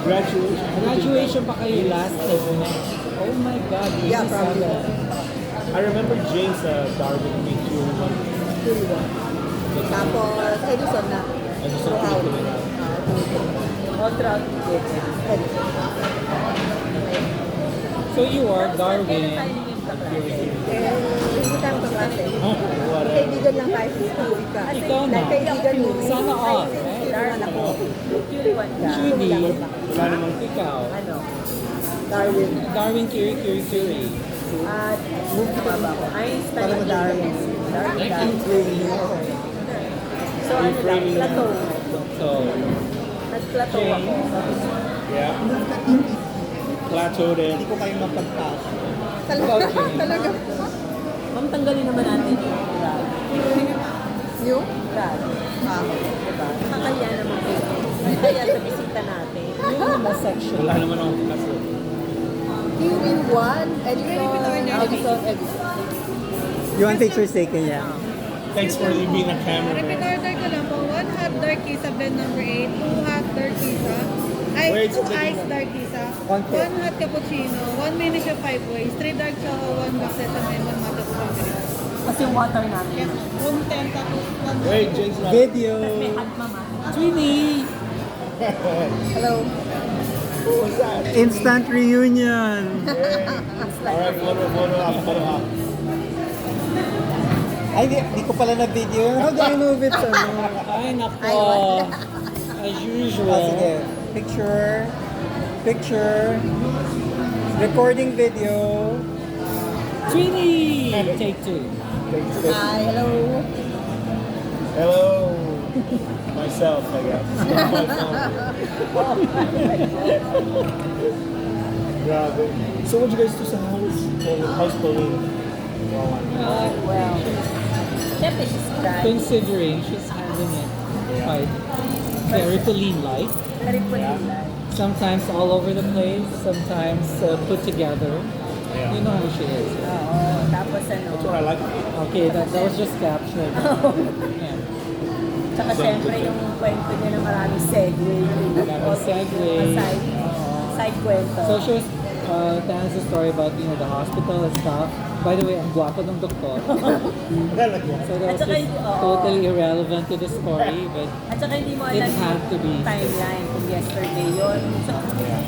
Graduation pa kayo last segment. Oh my God. Yeah, probably. I remember James Darwin being 2-1. Tapos, Edison na. Edison Throughout. All throughout the kids. Edison. So you are Darwin. Hindi tayo kaklase. Whatever. Kaibigan lang tayo sa school ka. Ikaw na. Dahil kaibigan mo. Sana all. Darwin ako. Curie one ka. Judy. Wala namang Ikaw. Ano? Darwin. Darwin Curie. At move na ba ako? Einstein. Parang Darwin. Darwin. So ano lang, plateau. So, Nag-plateau ako. Yeah. Plateau din. Hindi ko kayo mapagpasa. ikaw, Talaga? Jane. Talaga? Ma'am, tanggalin naman natin yung rad. Yung? Rad. Diba? Nakakaya naman po. Kaya sa bisita natin. Yung mga section. Wala naman akong kaso. QUESI, Edison. You want pictures taken, yeah? Thanks for being a cameraman. Repeat order ko lang po. 1 hot dark isa blend number 8, 2 hot dark isa, ay, Wait, 2 iced dark isa, 1 hot cappuccino, 1 mini siya 5 ways, 3 dark choco, 1 black sesame, 1 matcha strawberry. Kasi yung water natin. Room 10 tapos 1 Wait, James. Video! May hot mama. Twinnie! Hello. What's that? Instant reunion! Alright, photo up. Ay, di ko pala na video. How do I move it? So, no? Ay, nako. As Oh, usual. sige. Picture. Recording video. Twinnie! Take 2. Hi, hello. Hello. Myself, I guess. My phone. Grabe. So what you guys do sa house? House cleaning? Well, syempre she's crying. Considering she's handling it quite carefully light. Very pulling. Sometimes all over the place, sometimes put together. Yeah. You know how she is. Oo. Tapos ano. That's what I like. Okay, that was just captured. Yeah. Tsaka syempre yung kwento niya na maraming segue. Maraming segue. Side kwento. So she was telling us a story about the hospital and stuff. By the way, ang guwapo ng doktor. So that was At saka just oo. totally irrelevant to the story, but At saka hindi mo it alam had to be. yung timeline kung yesterday yun. So,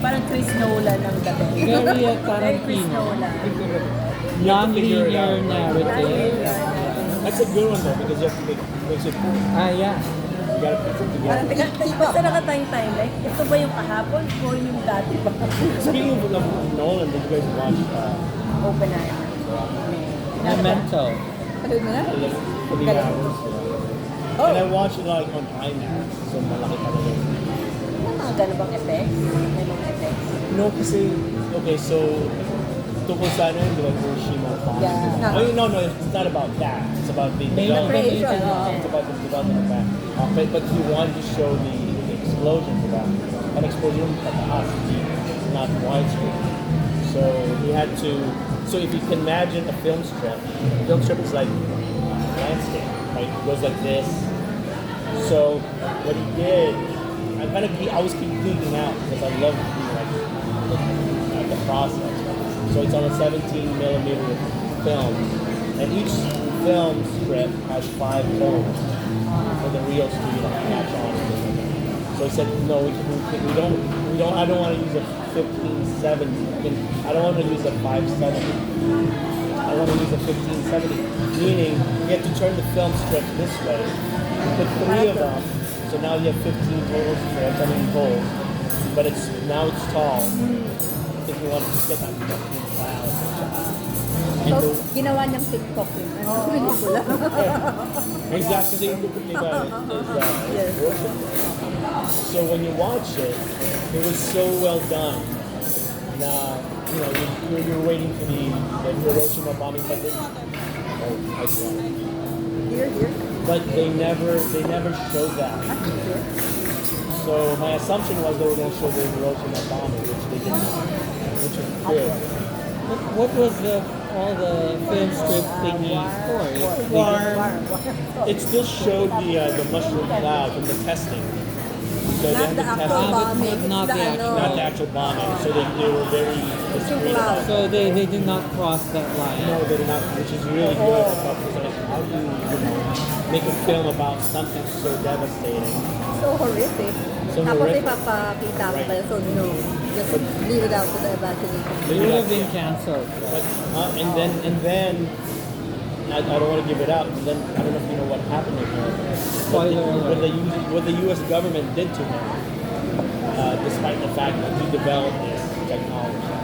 parang Chris Nolan ang dating. Very Very Chris Tarantino. Nolan. Non-linear narrative. That's a good one though, because you have to make it cool. Ah, yeah. You gotta put it Parang together. basta nakatime-timeline. Ito ba yung kahapon o yung dati ba? Speaking of Nolan, did you guys watch Open eye. Memento. Ano na? 3 hours? And I watched it like on IMAX, so malaki talaga. May mga gano'n bang effects? May mga effects. No, kasi, okay, so, tungkol sa ano, di ba, Hiroshima bomb? Yeah. Oh, no, it's not about that. It's about the Celebration. It's about the development of that. But he wanted to show the explosion of that. An explosion at the house, not widescreen. So he had to. So if you can imagine a film strip is like landscape, right? It goes like this. So what he did, I was keep geeking out because I love like the process. So it's on a 17mm film, and each film strip has 5 holes for the reels to catch on. So he said, no, we don't. I don't want to use a 1570. I don't want to use a 570. I want to use a 1570. Meaning you have to turn the film strip this way. Put 3 of them. So now you have 15 total strips. Holes. But now it's tall. If you want to get that cloud. So, ginawa niyang TikTok yun. Ano pelikula? Exactly. So when you watch it, it was so well done. Now, you're waiting for the Hiroshima bombing, but ice water. Here. But they never showed that. So my assumption was they were going to show the Hiroshima bombing, which they did not, which was good. What was all the film strip thingy for? It still showed the mushroom cloud from the testing. So Not they the had to actual test bombing. not It's the actual- not the actual bombing. So they were very discreet about it. So they did not cross that line. No, they did not, which is really good. I thought it was like, how do you make a film about something so devastating? So horrific. So Tapos horrific. ipapakita mo Right. pa, so no. Just leave it out to the imagination. It would have been canceled. But and then I don't want to give it out. And then I don't know if you know what happened to him. Spoiler What alert. what the U.S. government did to him, despite the fact that he developed this technology.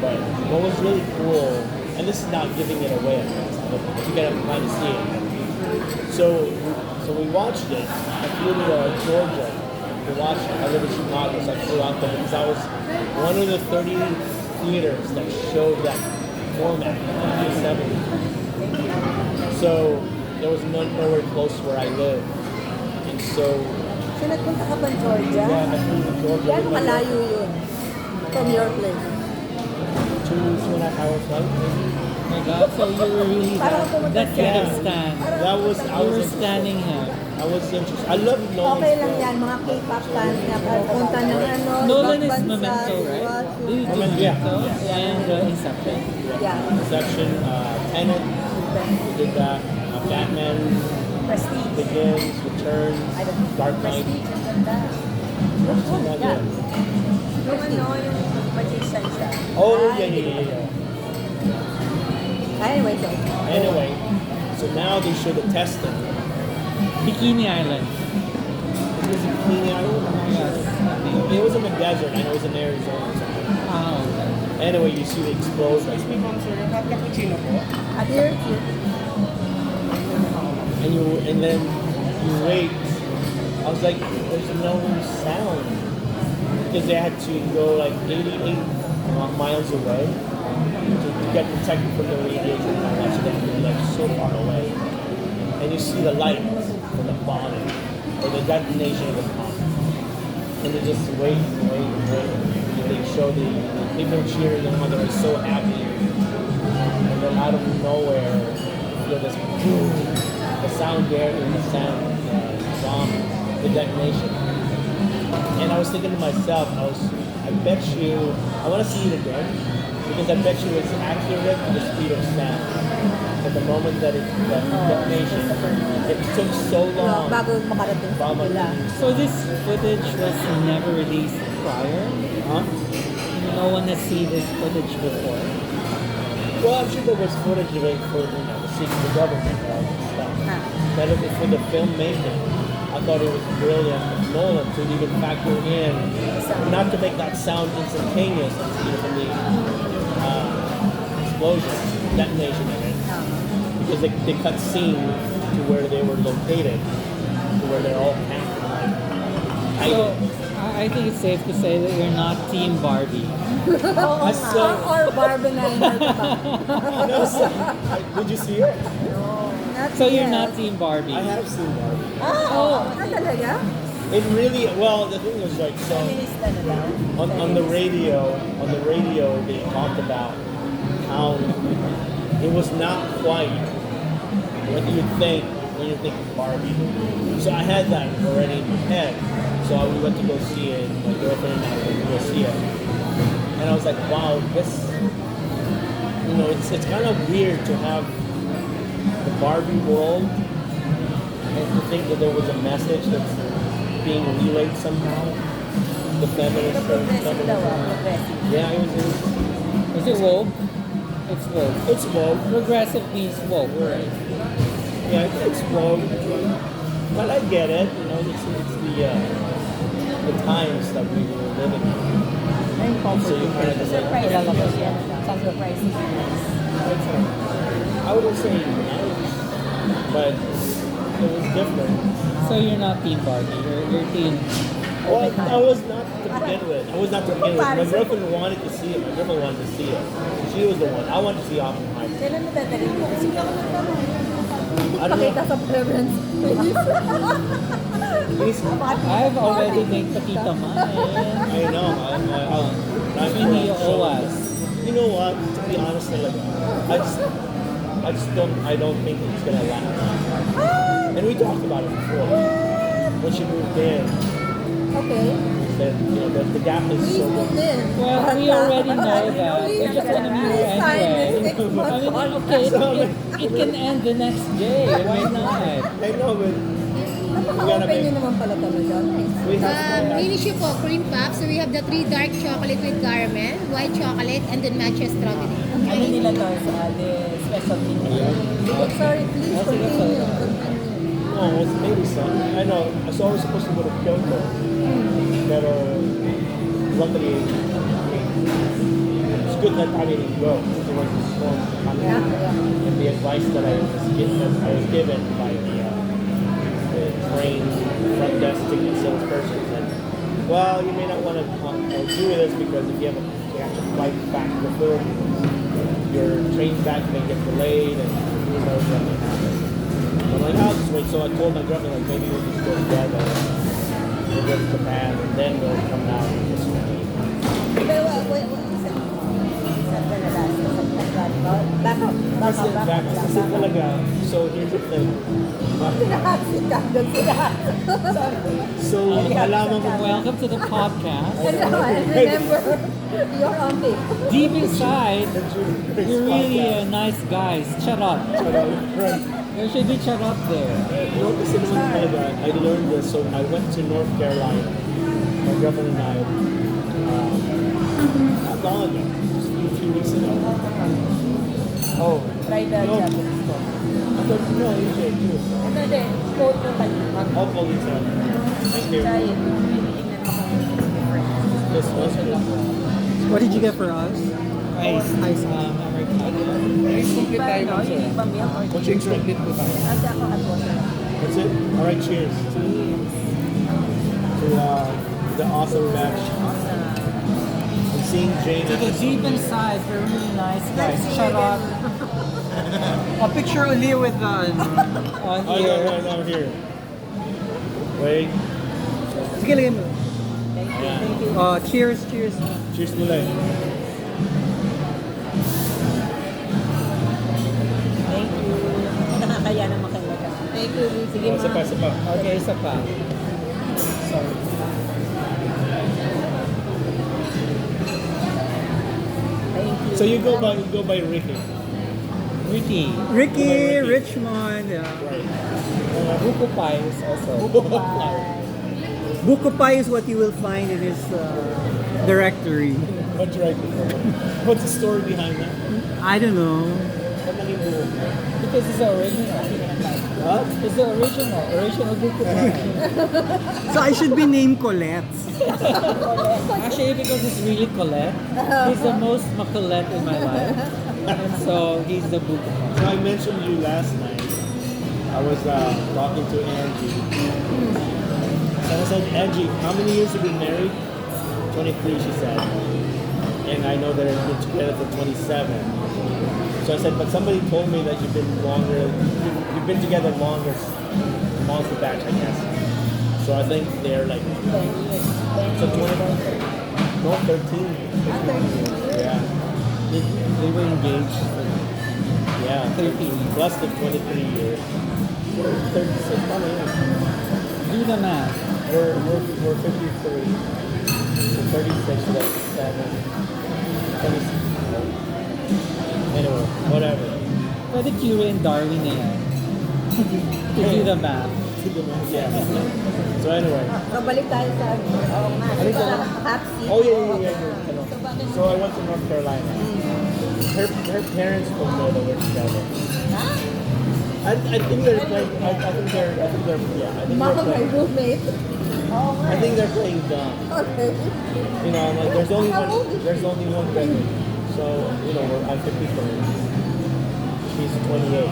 But what was really cool, and this is not giving it away, but you gotta kind of see it. So we watched it. I flew to Georgia. We watched it. I live in Chicago, so I flew out there because I was one of the 30 theaters that showed that format in the 70s. So there was nowhere close where I live. And so, So nagpunta ka ba Georgia? yeah, I flew to Georgia. Yan, malayo yun. From your place. 2.5 hours flight. Oh my God, so you were really Parang that pumunta kind of siya. stand. That was, I You was were interested. standing him. I was interested. I love Nolan's Okay lang film. yan, mga K-pop fans na pupunta ng ano, Nolan ibang is bansa, Memento, di ba? right? Did you do Memento, yeah. Memento and Inception? Yeah. Inception, Tenet, we did that. Batman Prestige. Begins, Returns, I don't know. Dark Knight. Prestige, ang ganda. Seen that Yeah. yet? Yung ano, yung magician siya. Oh, Ay, yeah. Anyway, so. Anyway, so now they show the testing. Bikini Island. It was in Clean Island? Yes. It was in the desert. I know it was in Arizona or something. Oh. Anyway, you see the explosion. Hot cappuccino po. At here, And then you wait. I was like, there's no sound. Because they had to go like 88 miles away to get protected from the radiation and all that. So they had to be like so far away. And you see the lights from the bombing or the detonation of the bomb. And they just wait and wait and wait. And they show the people cheering them on. They're so happy. And then out of nowhere, you feel this boom. The sound there and the sound bomb, the detonation. And I was thinking to myself, I bet you, I want to see it again, because I bet you it's accurate to the speed of sound. At the moment that detonation, it took so long. bago makarating sa kanila. So this footage was never released prior? Huh? No one has seen this footage before? Well, I'm sure there was footage of it for the secret government and stuff. But for the filmmaking, I thought it was brilliant of Nolan to even factor in, not to make that sound instantaneous, from the explosion, detonation of it. Because they cut scene to where they were located, to where they're all camped. So I think it's safe to say that you're not Team Barbie. Oo I nga. saw- Or Barbenheimer ka ba? Did you see it? Not So you're yet. not Team Barbie. I have seen Barbie. Talaga? It really, well, the thing was like, so Feminista na daw. on the radio, they talked about how it was not quite what you think when you think of Barbie. So I had that already in my head. So we went to go see it. My girlfriend and I went to go see it. And I was like, wow, this, it's kind of weird to have the Barbie world and to think that there was a message that's being relayed somehow. The feminist Progressive daw progressive. Yeah, it was. Is it woke? It's woke. It's woke. Progressive means woke, right? Yeah, it's woke. But I get it. It's the times that we were living in. So you kind of just like, Some surprising. I wouldn't say nice, but it was different. So you're not Team Barbie. You're Team. Well, I was not to begin with. My girlfriend wanted to see it. My girlfriend wanted to see it. She was the one. I wanted to see Oppenheimer. Kailan mo dadalhin mo? Sige ako ng tanong. I don't Pakita know. sa preference, please. I've already made Pakita mine. I know. Hindi owas. You know what? To be honest, talaga, I don't think it's gonna last. And we talked about it before. When she moved in, Okay. He said, the gap is Please so do this. Well, we already know that. We Please, just want to meet please sign anyway. this 6 month I mean, contract. okay, it can end the next day. Why not? I know, but Napaka-open nyo naman pala talaga. we have Mini siya po, cream puff. So we have the 3 dark chocolate with caramel, white chocolate, and then matcha strawberry. Ano nila to sa the specialty nila? Sorry, please Oh, sige, continue. sorry. Continue. No, it's maybe some. I know. So I was supposed to go to Kyoto, pero luckily it's good that I didn't go. It was a storm coming, and the advice that I was given by the trained front desk ticket salesperson said, well, you may not want to do this because if you have to flight back to the Philippines, your train back may get delayed, and who knows what may happen. I'm like, I'll just wait. So I told my girlfriend, like, maybe we'll just go together. We'll go to Japan, and then we'll come down this way. Pero, wait, saan ka na last? Back up. Kasi talaga, so here's the thing. Pinaka-acid ka doon sila. So, alaman mo, Welcome to the podcast. Remember, you're on tape. Deep inside, you're really nice guys. Shut up. There should be charot there. Kasi naman talaga, I learned this. So I went to North Carolina. My girlfriend and I, not long ago, just a few weeks ago. Oh. Try the No. Japanese ko. I thought, no, you should too. Ano din? Quote mo kanina. I'll call these out. Thank you. Try it. Tingnan mo kung different. This one. What did you get for us? Ice. Hindi ba, no? Hindi ba milk or What's your drink? Kasi ako at water. That's it? Alright, cheers. To the awesome batch. I'm seeing Jane. To the deep inside, they're really nice guys. Shut up. A picture only with On Oh, here. no, here. Wait. Sige, lagay mo. Yeah. Cheers. Cheers nila eh. Thank you. Nakakaya naman kayo mag Thank you. Sige, Isa pa, isa pa. Okay, isa pa. Sorry. Thank you. So you go by Ricky. Ricky. Richmond. Yeah. Right. Buko pies also. Buko Pie is what you will find in his directory. What's right? What's the story behind that? I don't know. What naging buo? Because it's the original. Huh? It's the original buko pie. So I should be named Colette. Actually, because it's really Colette. He's the most macolette in my life. And so he's the buko pie. So I mentioned you last night. I was talking to Angie. And I said, Angie, how many years have you been married? 23, she said. And I know they've been together for 27. So I said, but somebody told me that you've been together longer, amongst the batch, I guess. So I think they're like, so 25? No, 13. Yeah. They were engaged. Yeah, 13 plus the 23 years. 36, probably. Yeah. Do the math. We're 53. So 36 plus 7. 26. Anyway, whatever. Pwede Curie and Darwin na yan. To do the math. Yeah. So anyway. So, balik tayo sa oo nga. Balik tayo. Hapsi. Oh yeah. So I went to North Carolina. Her parents don't know that we're together. I think they're playing. I think they're. Yeah. I think Mama, they're my playing. roommate. I think they're playing dumb. Okay. You know, I'm like there's only one bedroom. So I'm 53. She's 28.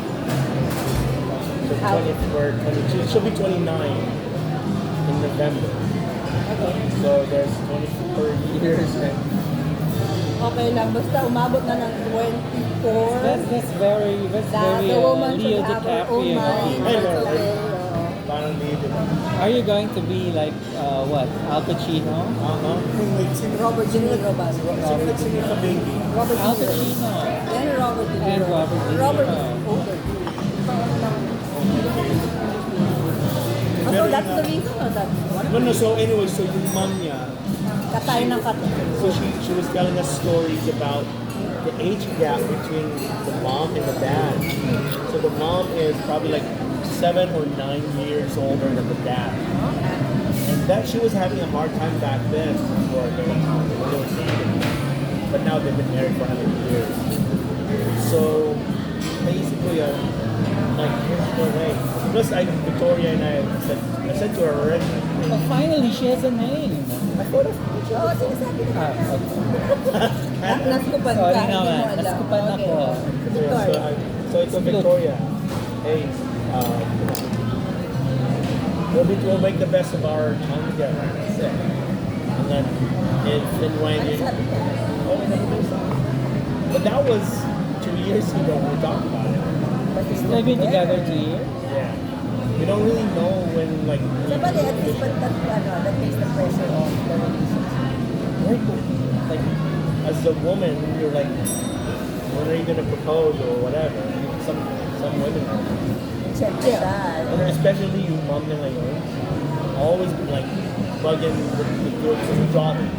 So 22. She'll be 29 in November. So there's 24 years. Okay lang. Basta umabot na ng 24. That's very The woman Leo should have her own DiCaprio. mind. I know, That's right? okay. Parang leave it. Are you going to be like what? Al Pacino? Robert De Niro ba? Sino sa baby? Robert Al De Niro. Pacino. Yan Robert De And Niro. Robert De Niro. Robert is older. better that's yun the na- reason or that's one of No, so anyway, so yung mom niya, katay ng katay. so she was telling us stories about the age gap between the mom and the dad. So the mom is probably like 7 or 9 years older than the dad. And that she was having a hard time back then before they were dating. But now they've been married for 100 years. So basically, like, there's no way. Plus, Victoria and I said to her already. Oh, finally, she has a name. I thought of Oo, sinasabi ko. Ah, okay. Naskupan ka. Sorry hindi mo naman, alam. naskupan Okay. ako. So ito Victoria, hey, we'll make the best of our time together. That's it. And then in when Ano sabi niya? but that was 2 years ago when we talked about it. They've been together 2 years. Yeah. We don't really know when like Sabali, at least, but that takes the pressure off the relationship. like as a woman you're like when are you gonna propose or whatever. Some women are. Siyempre, dad. And especially yung mom na ngayon, always like bugging the daughters.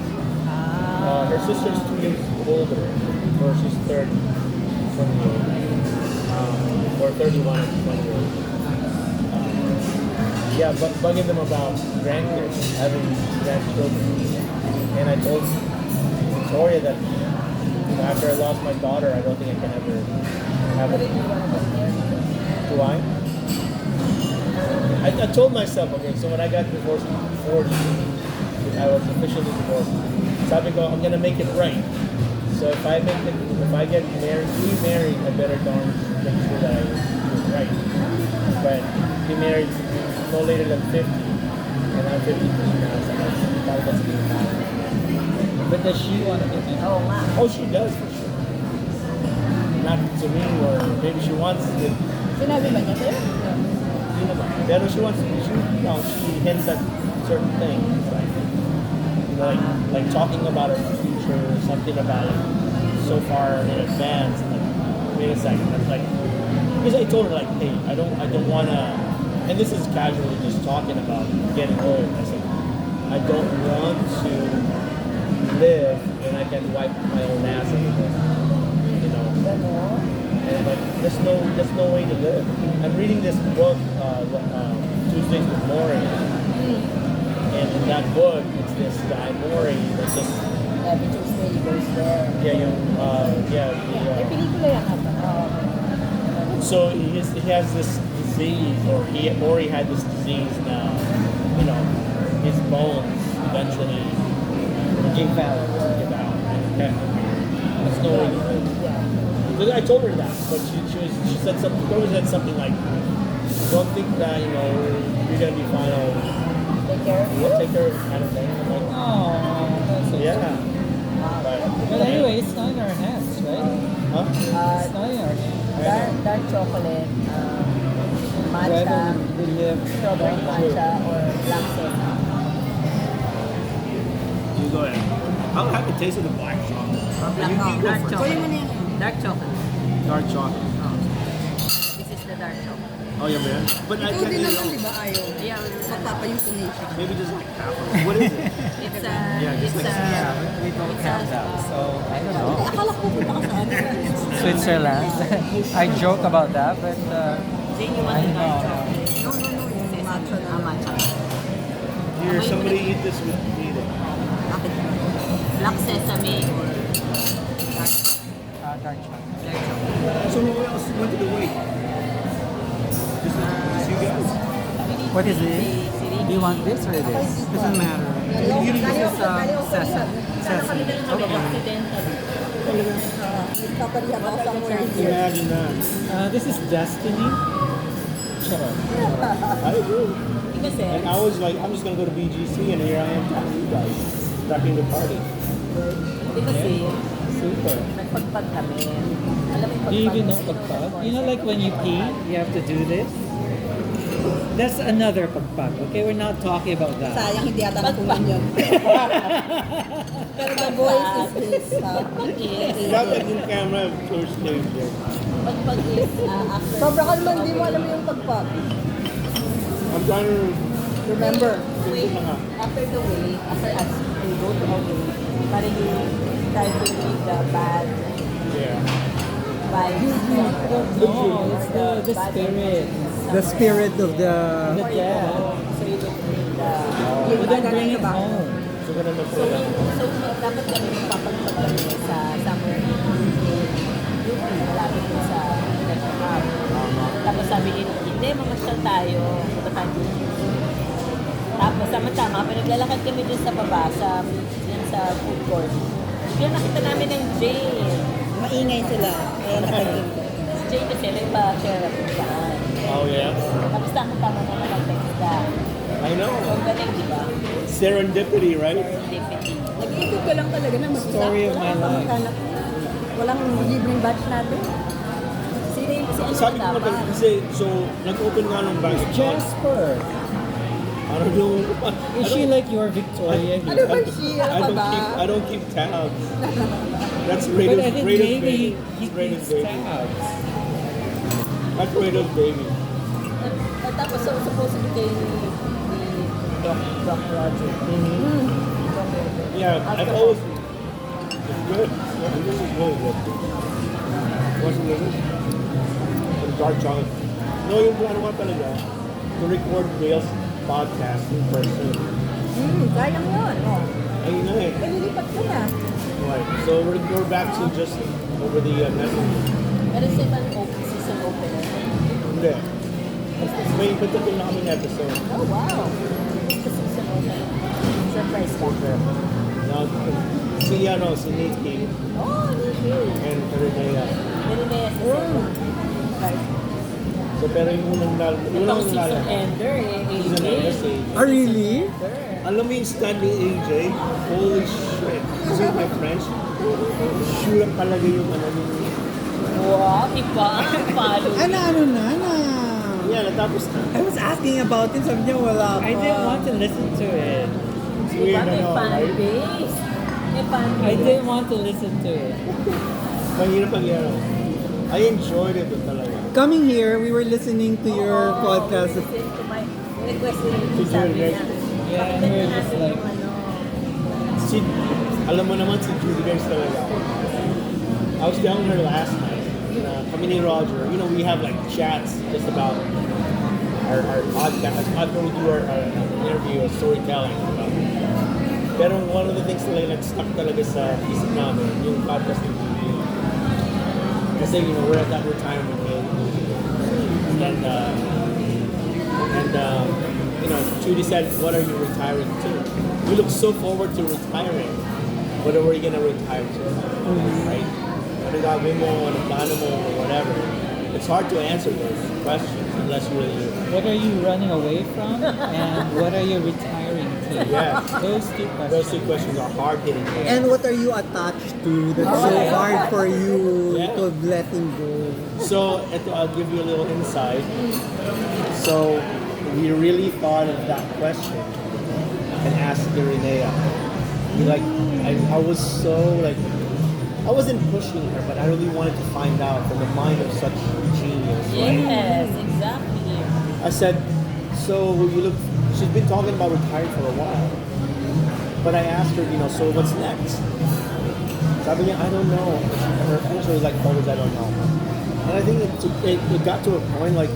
Her sister's 2 years older, or she's 30, 28, or 31 or 28. Yeah, but bugging them about grandkids, having grandchildren. And I told Victoria that after I lost my daughter, I don't think I can ever have it. Do I told myself, okay, so when I got divorced, 40, I was officially divorced. Sabi ko, I'm gonna make it right. So if I get married, remarried, I better darn make sure that I do it right. But be married no later than 50, and I'm 53 now, so that doesn't even matter. But does she want to get married? Oo nga. Oh, she does for sure. Not to me, or maybe she wants to. Sinabi ba niya sa'yo? Hindi naman. Pero she wants, she hints at certain things, like talking about her future, something about it so far in advance. Like, wait a second, that's like, because I told her like, hey, I don't wanna, and this is casually just talking about getting old. I said, I don't want to live when I can wipe my own ass anymore, you know. And like, there's no way to live. I'm reading this book, Tuesdays with Maury, and in that book, it's this guy Maury that's just Every Tuesday he goes there. May pelikula yan ata. So he has this disease, or Maury had this disease now. You know, his bones eventually give out. There's no way to live. Because I told her that, but she said something. She said something like, "Don't think that you're gonna be fine. Take care of you. Take care of kind of thing." I'm like, Oh, that's so yeah. sweet. But Anyway, it's not in our hands, right? huh? It's not in our hands. Dark chocolate, Whether matcha, we live strawberry matcha, or black sesame. You go ahead. I'll have a taste of the black chocolate. You go Dark first. chocolate. Dark chocolate. Dark chocolate. This is the dark chocolate. Oh yeah, man. But I Ikaw can't din eat it naman, all. di ba, ayaw? Yeah, Magpapa-euthanasia. Maybe just like half of it. What is it? it's a, Yeah, just it's like- a, we don't it's have that. So I don't know. Akala ko pupunta ka sa ano. Switzerland. I joke about that, but then you want I the dark know. chocolate. No, yung matcha na. Matcha. Here, somebody eat this with me. Then. Black sesame or dark chocolate. dark chocolate. So who else went to the wake? Just you guys. What is it? Do you want this or this? Doesn't matter. You This is sesame. Sesame. Transcendental. Nagpapalihan ako somewhere here. Imagine that. This is Destiny. Charot. I agree. Kasi, And I was like, I'm just gonna go to BGC, and here I am talking to you guys, starting the party. di kasi, Super. Nagpagpag kami. Alam mo yung Do you even know pagpag? pagpag? You know, like when you pee, you have to do this. That's another pagpag. Okay, we're not talking about that. Sayang, hindi ata nakunan yun. Pero the voice is his. pag is, Not that yung camera first stage there. pag is, after. Sobra ka naman, di mo alam yung pagpag. I'm trying to Remember, Wait, after the way, after us, we go to our way, para you try to leave the bad Yeah. vibes. No, it's the spirit. The spirit of the... The death. So you don't need the... We don't bring it home. So, ganun na po lang. So, dapat kami papagpag kami sa somewhere in UP, malapit po sa Metro Hub. Tapos sabi niya, hindi, mamasyal tayo. Punta tayo dito. Tapos, sama-tama, pinaglalakad kami dun sa baba, dun sa food court. Kaya nakita namin ng Jane. maingay sila. Kaya nakagin ko. Si Jane kasi may pa-share kung saan. Oh, yeah? Tapos tama-tama na nakag-text ka. I know. So, ang galing, di ba? Serendipity, right? Serendipity. Nag-iikot ka lang talaga na mag-isa. Story of my Wala kang life. kamag-anak. Walang libreng batch natin. Sino yung si ano Sabi ko dapat? nga kasi, so, nag-open nga ng bank account. Jasper. I don't know. Is she like your Victoria Ano here? ba siya? I Ano don't ba? I don't keep tabs. That's But I Raiders, think Raiders maybe baby. he It's Raiders keeps baby. tabs. That's Raiders baby. At tapos, so, supposedly kay ni Doc Roger. Yeah, I've always. It's good. This is really good. What's the name? Some dark chocolate. No, yung ano nga talaga, to record Wales podcast in person. Sayang yun. Oh. Ayun na eh. Malilipat ka na. Right. So we're back to just over the network. Pero siya ba ang season opener? Hindi. May patapin na kaming episode. Oh, wow. It's a season opener. Surprise ka. Now, si Nikki Oh, Nikki. and Renea. Nilinea sa season. So pero yung unang Itong season ender eh. Season ender si Ah, really? Alam mo yung Stanley AJ? Holy shit. Excuse my French. Sure talaga yung ano yung... Wow, iba ang follow. Ano na? Yeah, natapos na. I was asking about it, sabi niya wala pa. I didn't want to listen to it. It's Iba weird, may ano, fan right? base. May fan I base. didn't want to listen to it. Mahirap ang ano. I enjoyed it talaga. Coming here, we were listening to your Oo, podcast. listen to my request din Si sabi Julie niya. Yeah, Pakinggan we're natin just like- yung ano. Si, alam mo naman si Judy Guys talaga. I was telling her last night, kami ni Roger, we have like chats just about our podcast, after we do our interview or storytelling. Pero one of the things talaga nag-stuck talaga sa isip namin, yung podcast ng Judy. Kasi, we're at that retirement age. And Judy said, what are you retiring to? We look so forward to retiring. What are we gonna retire to? Right? Ano gagawin mo, ano plano mo, or whatever. It's hard to answer those questions unless you really... What are you running away from? And what are you retiring to? Yeah. Those two questions. Those two questions are hard-hitting. And what are you attached to that's so hard for you Yeah. to letting go? So, I'll give you a little insight. So, we really thought of that question and asked Irenea. I was so I wasn't pushing her, but I really wanted to find out from the mind of such genius. Right? Yes, exactly. I said, so she's been talking about retiring for a while. But I asked her, so what's next? Sabi niya, I don't know. Her answer was always, I don't know. And I think it got to a point where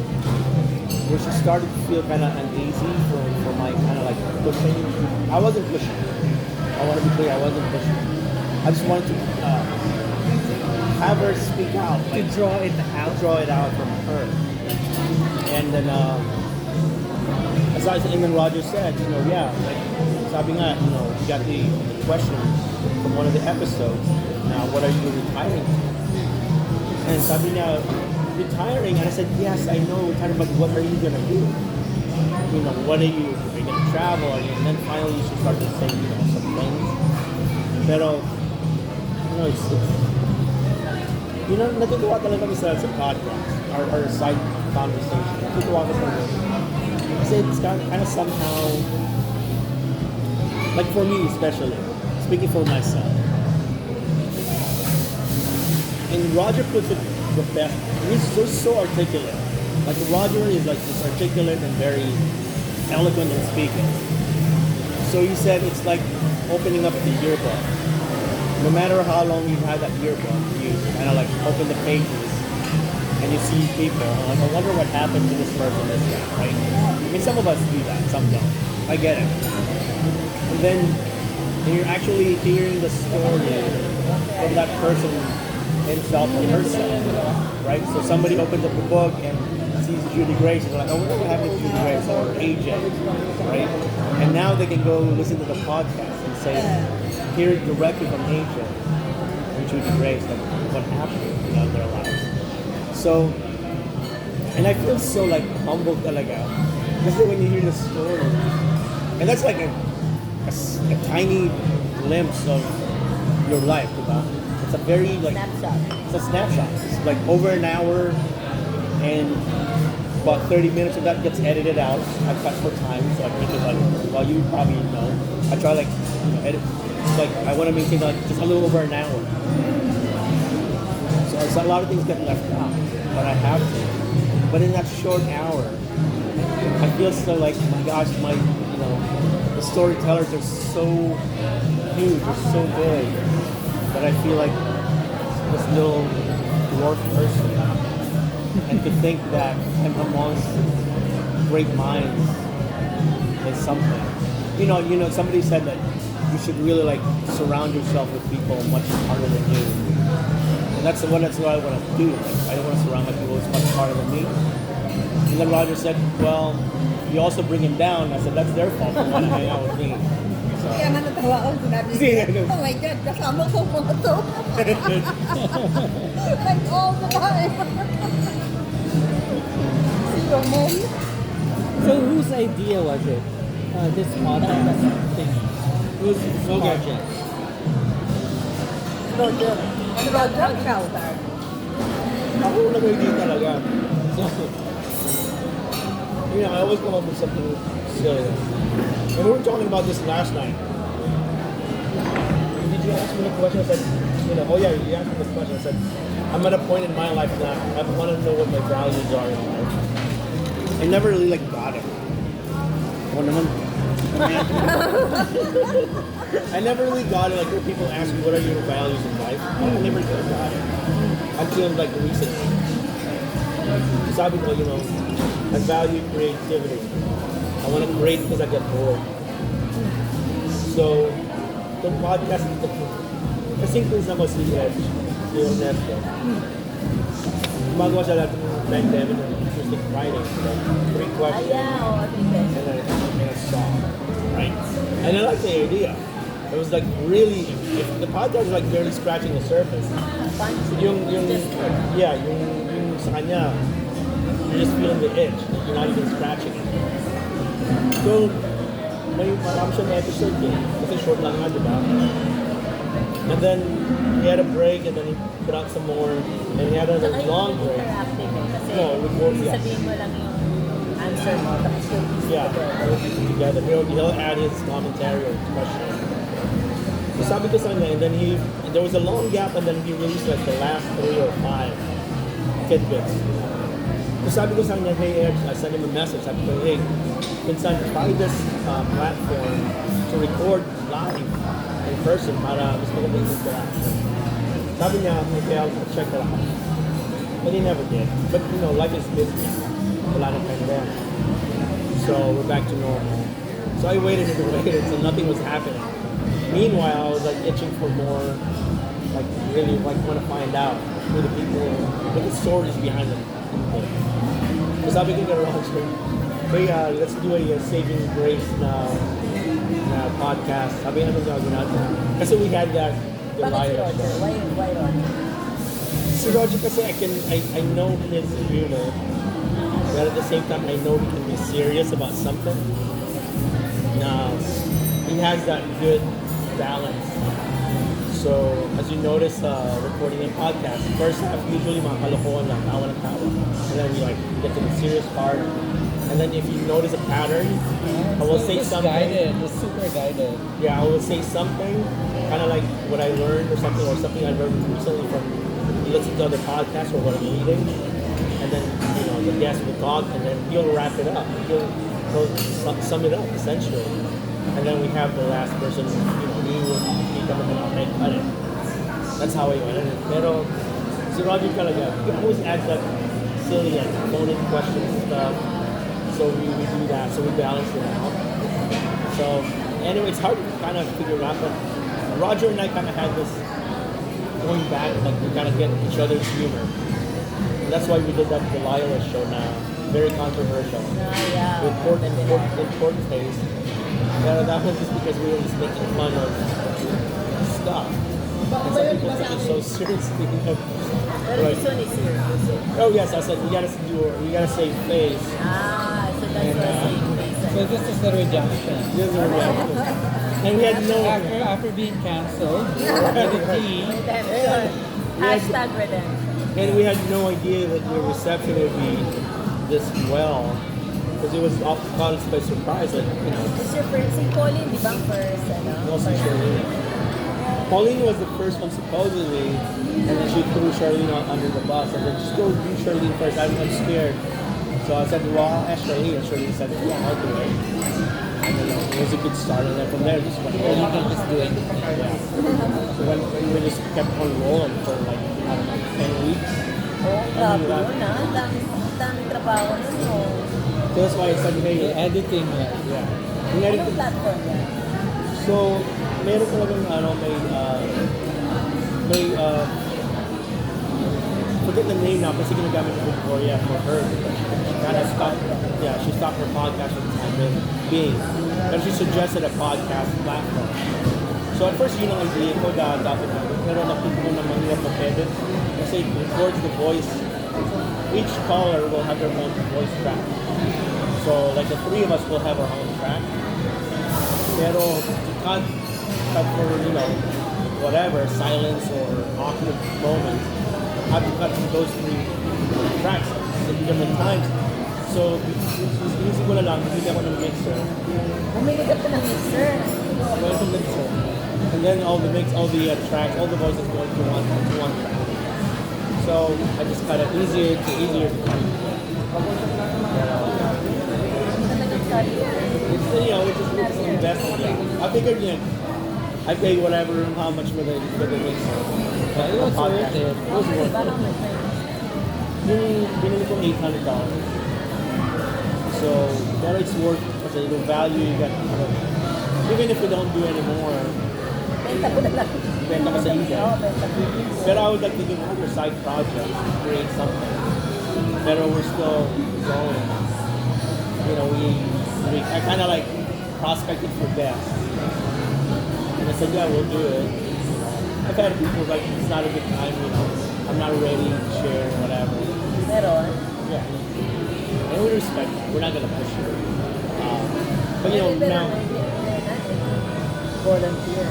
she started to feel kind of uneasy for my kind of pushing. I wasn't pushing. I want to be clear, I wasn't pushing. I just wanted to have her speak out. To draw it out. Draw it out from her. And then, as Eamon Rogers said, sabi nga, you got the question from one of the episodes. Now, what are you retiring to? And sabi niya, retiring, and I said, yes, I know, retiring, but what are you gonna do? What are you gonna travel? And then finally she started to say, some things. Pero, natutuwa talaga kami sa podcast, our side conversation. Natutuwa kami sa kasi it's kind of somehow, like for me especially, speaking for myself. And Roger puts it the best. He's so articulate. Roger is this articulate and very eloquent in speaking. So he said it's like opening up the yearbook. No matter how long you've had that yearbook, you kind of like open the pages and you see people. And like, I wonder what happened to this person, this guy, right? I mean, some of us do that, some don't. I get it. And then you're actually hearing the story of that person himself or herself, right? So somebody opens up the book and sees Judy Grace and they're like, oh, what happened to Judy Grace or AJ, right? And now they can go listen to the podcast and say, hear it directly from AJ and Judy Grace, like what happened in their lives. So, and I feel so like humbled talaga, especially when you hear the story. And that's like a tiny glimpse of your life, diba? It's a very like it's a snapshot. It's like over an hour, and about 30 minutes of that gets edited out. I cut for time, so I make it like, well, you probably know. I try like edit. It's like I want to maintain like just a little over an hour. So it's a lot of things get left out, but I have to. But in that short hour, I feel so like, my gosh, the storytellers are so huge, they're so big, that I feel like this little dwarf person. And to think that I'm amongst great minds is something. You know, somebody said that you should really like surround yourself with people much harder than you. And that's what I want to do. Like, I don't want to surround my people who's much harder than me. And then Roger said, well, you also bring him down. I said, that's their fault for wanting to hang out with me. So. Kaya nga natawa ako, sinabi niya, oh my God, kasama ko mga to. Like all the time. Zero men. So whose idea was it? This podcast thing. Whose project? Roger. Roger, ikaw. Ako nag-idea talaga. You know, I always come up with something silly. And we were talking about this last night. Did you ask me the question? I said, oh yeah, you asked me this question. I said, I'm at a point in my life now, I want to know what my values are in life. I never really got it. I never really got it. Like when people ask me, what are your values in life? I never really got it. Until like recently. Sabi ko, I value creativity. I want to create because I get bored. So, the podcast, kasing kung sa mo si Edge, si Ernesto, gumagawa siya lahat ng pandemic and acoustic writing. So, 3 questions. And a song, right? And I like the idea. It was like really, if the podcast is like barely scratching the surface. Yung sa kanya, you're just feeling the itch. You're not even scratching it. So, may marami siyang episode eh. Kasi short lang nga, diba? And then, he had a break and then he put out some more. And he had another long break. Interactive eh. Kasi No, it was, yeah. sabihin mo lang yung answer mo, tapos yung piece Yeah, together. He'll add his commentary or question. So sabi ko sa kanya, and then there was a long gap and then he released like the last 3 or 5 tidbits. So sabi ko sa kanya, hey Ed, I sent him a message. Sabi ko, hey, Pinsan, try this platform to record live in person para mas maganda yung interaction. Sabi niya, okay, I'll check it out. But he never did. But life is busy. Wala na pandemic. So we're back to normal. So I waited and waited, so nothing was happening. Meanwhile, I was like itching for more, like really like want to find out who the people, what the stories behind them. So sabi ko kay Roger, hey, let's do a Saving Grace na podcast. Sabi namin gagawin natin. Kasi we had that Bakit si Roger? Why Roger? Si Roger kasi I know his humor, but at the same time I know he can be serious about something. Now, he has that good balance. So, as you notice, recording a podcast, first half usually mga kalokohan lang, tawa ng tawa. And then we get to the serious part. And then if you notice a pattern, I will say something. It's super guided. Yeah, I will say something, kind of like what I learned or something I learned recently from listening to other podcasts or what I'm reading. And then, the guest will talk and then he'll wrap it up. sum it up essentially. And then we have the last person, he will come and cut it. That's how we went. Pero si Roger talaga, he always adds like silly like phone-in questions and stuff. So we do that. So we balance it out. So anyway, it's hard to kind of figure it out, but Roger and I kind of had this going back, like we kind of get each other's humor. And that's why we did that Delilah show now. Very controversial. Yeah. Important taste. That was just because we were just making fun of stuff. And some people take it so seriously. Pero this one is serious. Oh yes, I said we gotta save face. So that's what I'm saying. So this is the rejection. This is a reaction. And we had no After being cancelled, Redemption. Hashtag redemption. and we had no idea that the reception would be this well. Because it was caught us by surprise, like, Si Pauline, di ba ang first, also Charlene. Pauline was the first one supposedly, and then she threw Charlene under the bus. I said, just go do Charlene first, I'm scared. So I said, well, I'll ask Charlene, and Charlene said, yeah, I'll do it. And then it was a good start, and then from there, just went Or you can just do anything. Yeah. So when we just kept on rolling for like, I don't know, 10 weeks. Grabe yun Ang daming trabaho nun. So that's why I said, hey, The editing, yeah. Yung Anong editing- platform yan? So, meron talagang forget the name now kasi ginagamit ko Victoria for her. She stopped her podcast for the time being. But she suggested a podcast platform. So at first yun ang idea ko dapat pero nakita ko na mahirap mag-edit kasi it records the voice. Each caller will have their own voice track. So like the three of us will have our own track. Pero to cut for, whatever, silence or awkward moments, have to cut those three tracks at different times. So, inisip ko na lang, bumili ako ng mixer. Bumili ka pa ng mixer. Went to mixer. And then all the tracks, all the voices go into one track. So, I just cut it easier to cut. It's investment. Yeah. I figured, I pay whatever, how much for the mixer. But it was worth it. It was worth it. Yung binili ko $800. So, but it's worth it kasi the value you get. Even if we don't do anymore, Benta ko na lang. benta ka sa eBay. Oo, benta ko. But I would like to do other side projects, create something. But we're still going. I kind of like prospected for guests. And I said, yeah, we'll do it. I've had people like, it's not a good time, I'm not ready to share, whatever. Meron. Yeah. And we respect it. We're not going to push it. But now, volunteer.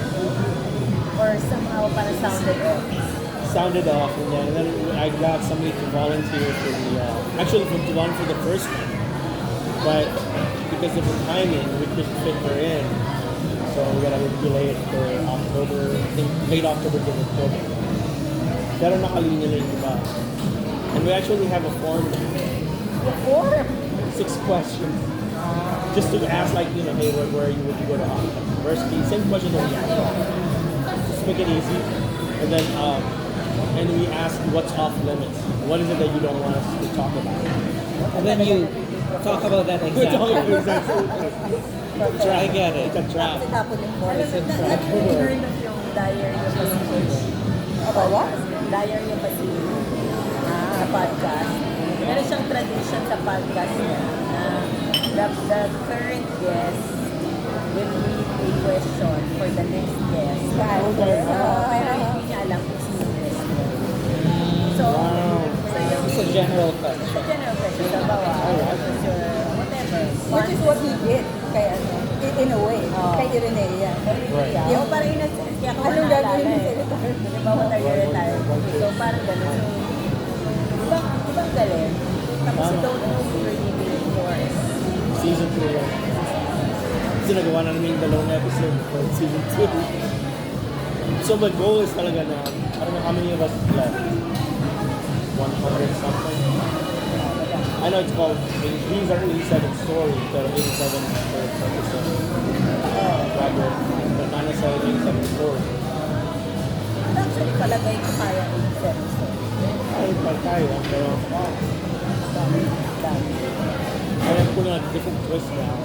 Or somehow parang sounded off. and then I got somebody to volunteer for to volunteer for the first one. But because of the timing, we couldn't fit her in. So we gotta delay it for October, I think late October to October. Pero nakalinya na yung iba. And we actually have a form now. 6 questions. Just to ask hey, where you would you go to university? Same question that we asked. Just make it easy. And then and we ask what's off limits. What is it that you don't want us to talk about? And then you talk about that exactly. So I get it. It's a trap. Kasi tapon yung voice. Nag-turn off yung Diary of Pacific. What? Diary of Pacific. Sa podcast. Meron siyang tradition sa podcast niya. The current guest will read a question for the next guest. Pero hindi niya alam kung sino yung guest niya. So It's a general question. Sa general question, sa bawa, whatever. Which is what he did. Kaya in a way. Kay Irenea. Right. Yung parang kaya ko Anong naalala gagawin mo eh. sa Di ba, what are you retired? So parang gano'n. So, ibang galing. Tapos you don't know who you're leaving for. Season 2 lang. Kasi nagawa na namin yung 2 episode for season 2. So my goal is talaga na, I don't know how many of us left. 100 something. I I know it's called, these are 87 stories, pero 87 episode. Rather, but not necessarily 87 stories. Actually, palagay ko kaya 87. Ay, tayo, pero Dami. alam ko na different twist now.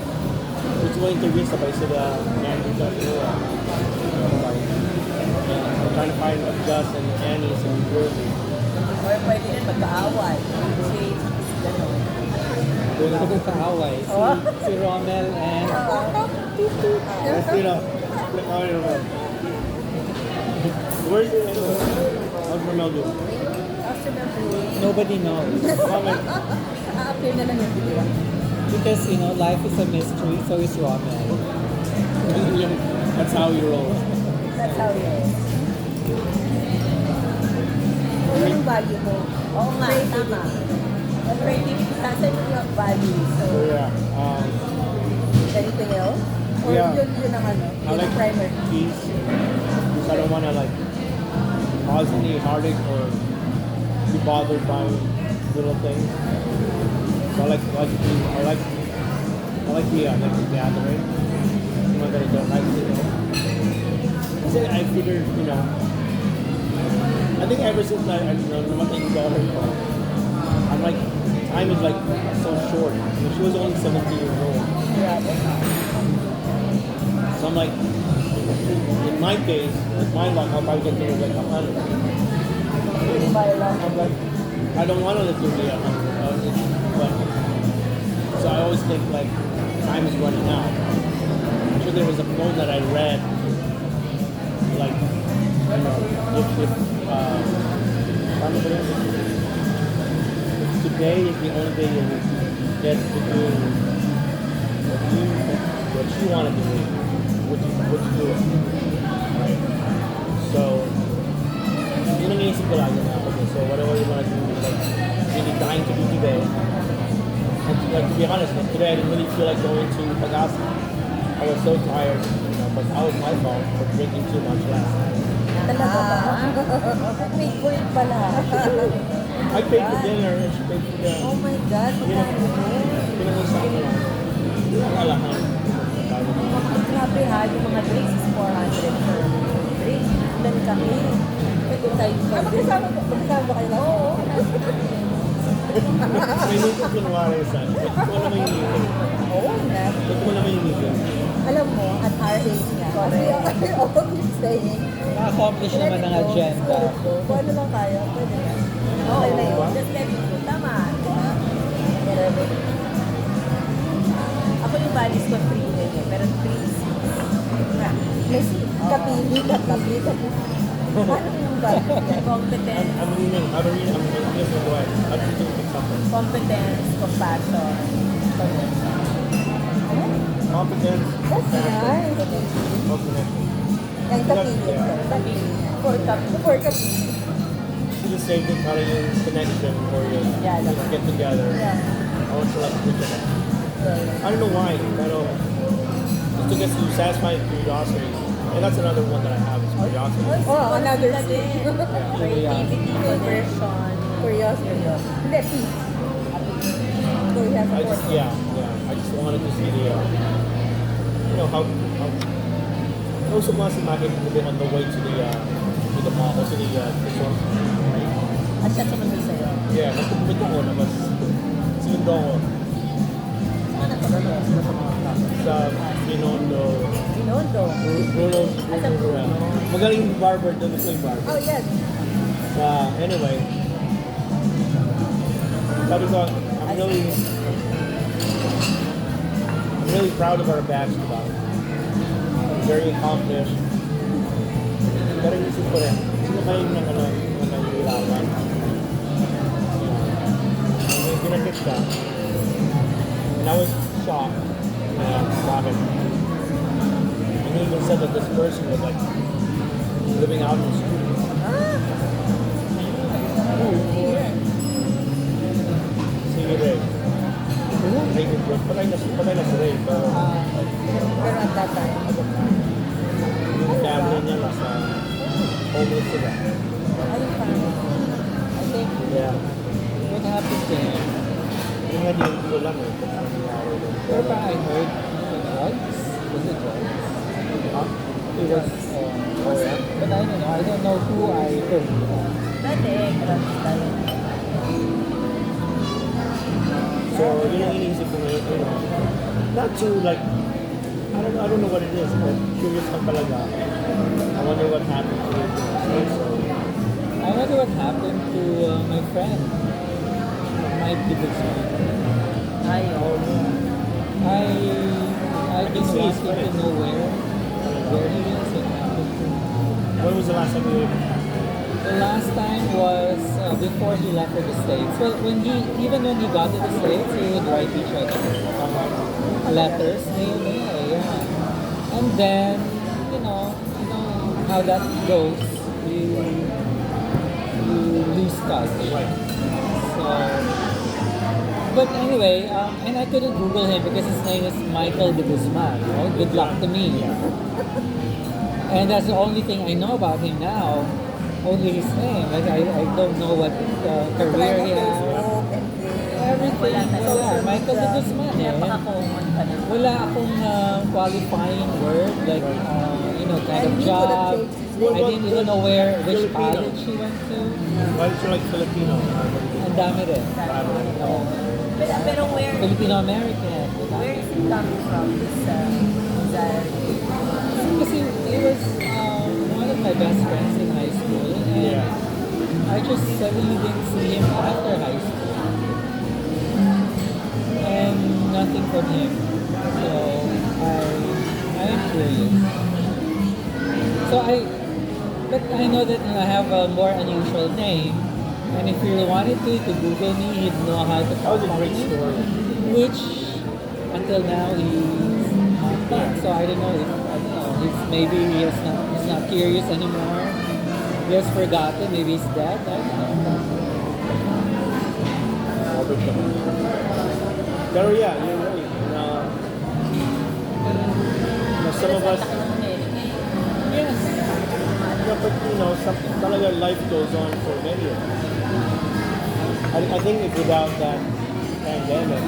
Gusto ko interview sabay sila Andy Gus I'm trying to find a Gus and Annie sa New Jersey. Or pwede rin magkaaway. Si, gano'n. Doon ako kaaway. Si Rommel and... Yes, you know. How you know? Where's the how's Ronaldo? Nobody knows. Comment. A-appear na lang yung video. Because, you know, life is a mystery, so is Rommel. That's how he rolls. That's how it is. Ano yung value mo? Oo nga, tama. Ang creativity, nasa yung value. So, So yeah, anything else? Or Yeah. yun ang ano? I Yun like ang primer. peace. Because I don't want to like cause any heartache or be bothered by little things. So I like the gathering. You know that I don't like it. Kasi I figured, you know, I think ever since I namatay yung daughter ko, I'm like, time is like so short. You know, she was only 17 years old. So I'm like, in my case, with my luck, I'll probably get to live like 100. I'm like, I don't want to live to be 100. But, so I always think like, time is running out. I'm sure there was a quote that I read, like, you know, if today is the only day you get to do what you want to do, would you do it? Right? So, yun ang iisip ko lagi na. Okay, so whatever you want to do, like, really dying to do today. And like, to be honest, like, today I didn't really feel like going to Pagasa. I was so tired, you know, but that was my fault for drinking too much last night. Talaga ba? May point pala. I paid for dinner and she paid for dinner. Oh my God, Pinag-usap ko lang. Alahan. grabe ha, yung mga drinks is 400 per drink. Then kami, magkasama ba kayo lang? Oo. May nito kunwari sa ba't ko naman yung ngipin? Oo na. Ba't ko naman yung ngipin? Alam mo, at our age nga. Kasi I always saying, Na-accomplish naman ng agenda. kung ano lang kaya, pwede na. Okay na yun. Just let it go. Tama. Ako yung values ko 3 din eh, pero 3 is Yes, kapili. Paano yung values? competence, I'm reading this boy. I'm just looking at something. competence, compassion, Competence, That's nice. connection. Ang kapili. For kapili. It's the same thing, parang yung connection or yung get together. Yeah. I want to like reconnect. I don't know why, pero just to get to satisfy curiosity. And that's another one that I have is curiosity. Oh, another na thing. din. Creativity, connection. Curiosity. Hindi, peace. So we have I just I just wanted to see the you know how also once imagine a bit on the way to the mall or to the resort. At siya sumunod sa'yo. Yeah, nagpupit ako na mas sinundo ako Ano to ba? sa Binondo. Binondo. Bruno's magaling yung barber doon ito yung barber. Oh, yes. Anyway, sabi ko, I'm really proud of our batch, diba? I'm very accomplished. Pero isip ko rin, sino kayo yung nahihirapan? May pinagkit ka. And I was shocked. Bakit? And he even said that this person was like living out in the streets. Sige Ray. Ray Woodbrook. Patay na si Ray. Pero Pero at that time. yung family niya nasa homeless sila. Ayun pa. I think, Yeah. What happened to him? Yung nga din ko lang eh. Pero pa I heard drugs. Was it drugs? Huh? It was Korean. But I don't know. I don't know who I heard from. Dati, grabe tayo. So, yun ang iniisip ko ngayon, you know, not to like, I don't know what it is, but curious lang talaga. I wonder what happened to it. So, I wonder what happened to my friend. My biggest friend. Ayaw. I've been see his wanting to face. know where he is and happened to. when was the last time you The last time was before he left for the States. Well, even when he got to the States, he would write each other letters, mail, yeah. And then, you know how that goes. You lose touch. Right. So, but anyway, and I couldn't Google him because his name is Michael de Guzman. Good luck to me. And that's the only thing I know about him now. Only his name. Like I don't know what career he has. Everything. Wala. Michael de Guzman. Napaka-common pa na. Wala akong qualifying word like kind of job. I didn't even know which college he went to. Why did you like Filipino? Ang dami rin. Pero Filipino-American. where is it coming from, this anxiety? Kasi he was one of my best friends in high school. And Yeah. I just suddenly didn't see him after high school. And nothing from him. So I am curious. But I know that I have a more unusual name. And if you wanted to Google me, he'd know how to That was a great contact me. story. Which until now he's not there. So I don't know if maybe he's not curious anymore. He has forgotten. Maybe he's dead. I don't know. Pero yeah, you're right. Some of us, Yes. yeah, but talaga life goes on for many of us. I think if without that pandemic,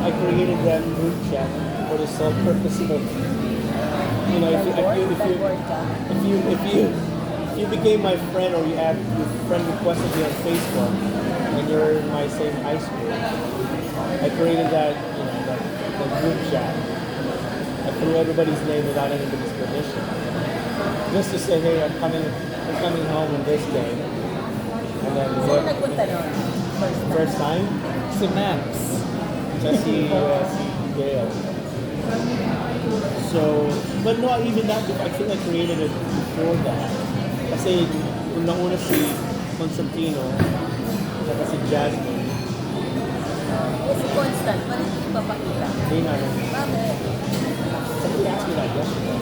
I created that group chat for the sole purpose of, if you became my friend or your friend requested me on Facebook and you're in my same high school, I created that group chat. I threw everybody's name without anybody's permission, just to say, hey, I'm coming home on this day. And then Sino nagpunta nun? first time, Si Max. Jesse, Gail. So, but not even that, I think I created it before that. Kasi yung nauna si Constantino, saka si Jasmine, Si Constant, parang hindi pa pakita. hindi na rin. Bakit? Somebody asked me that yesterday.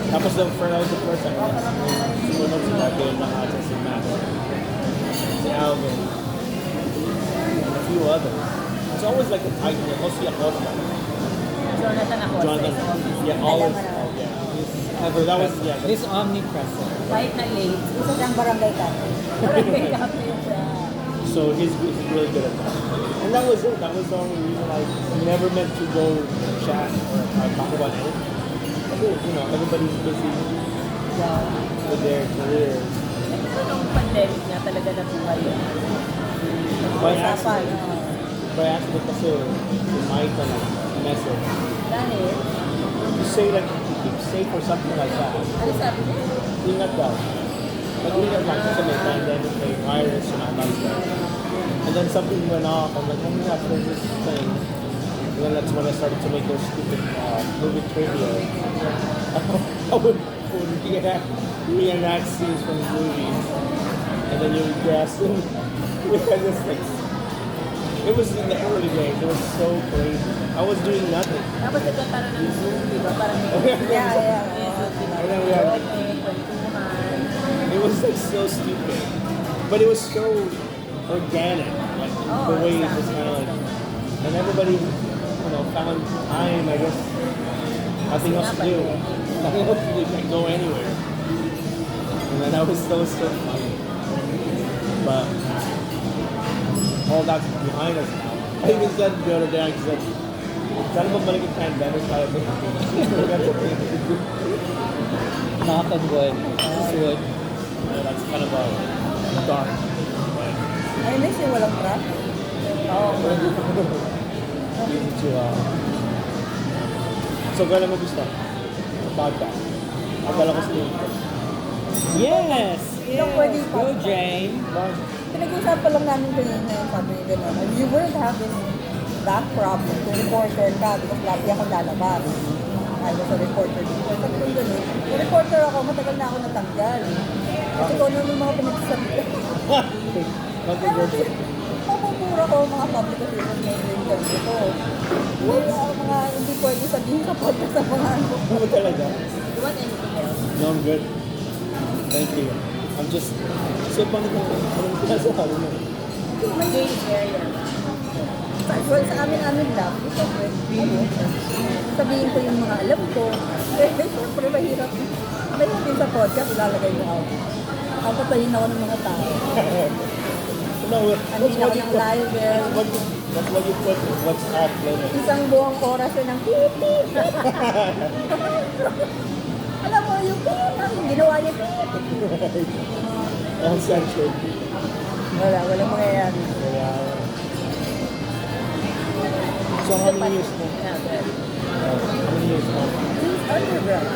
Tapos that was the first time. Sumunod si Gail na ata, si Max, si Alvin, and a few others. It's always like a tight knit, mostly a Costa. Jonathan ako Jonathan, sa office. yeah, always, Alam mo na. yeah. That was, yeah. He's omnipresent. Kahit na late. Isa siyang barangay captain. Barangay captain siya. So he's really good at that. And that was it. That was the only reason I never meant to go chat or talk about anything. Everybody's busy with their careers. Ito nung pandemic niya talaga nabuhay yun. By accident. By accident kasi yung mic na message. Dahil, You say like, keep safe or something like that. ano sabi niya? Ingat daw. Mag-ingat lang kasi may pandemic, may virus, and all that stuff. And then something went off. I'm like, oh my gosh, there's this thing. And then that's when I started to make those stupid movie trivia. I would reenact scenes from movies. And then you would guess. And it was in the early days. It was so crazy. I was doing nothing. Tapos nagkakaroon ng Zoom, di ba? Parang may Zoom, di ba? And then we had, Kwentuhan. it was like so stupid. But it was so organic. Like the way it was kind of like, and everybody, found time. I guess nothing else to do. Nothing else to do. Can't go anywhere. And then that was so funny. But all that's behind us now. I even said the other day, I said, sana ba balik yung pandemic tayo? Knock on wood. This is wood. That's kind of a dark. Ay, miss yung walang traffic. Oo. Easy to, so, gano'n mo gusto? Podcast. Akala ko steam. Yes! Yung pwede Yes! Go, pa. Jane! Pinag-usapan lang namin kanina yung sabi niya gano'n. You wouldn't have that problem kung reporter ka because lagi akong lalabas. I was a reporter before. Sabi ko gano'n, kung reporter ako, matagal na ako natanggal. Kasi kung ano yung mga pinagsasabi ko. Mapupura ko mga public officials na yung interview ko. Mga hindi pwede sabihin sa podcast sa mga ano. Ano talaga? You want anything else? No, I'm good. Thank you. I'm just... So, pangit na anong pinasabi mo? Gay area. Well, sa amin-amin lang, ano, sabihin ko yung mga alam ko. Eh, syempre, mahirap. Mahirap din sa podcast, ilalagay mo ako. Papatayin ako ng mga tao. No, Hindi na ako ng live. That's what you put what's off limits. Isang buong oras yun ng pipi. Alam mo, yung pipi, ginawa niya pipi. All censored. Walang mangyayari. Kaya... So, how many years mo? Yeah, good. How many years mo? Since undergrad.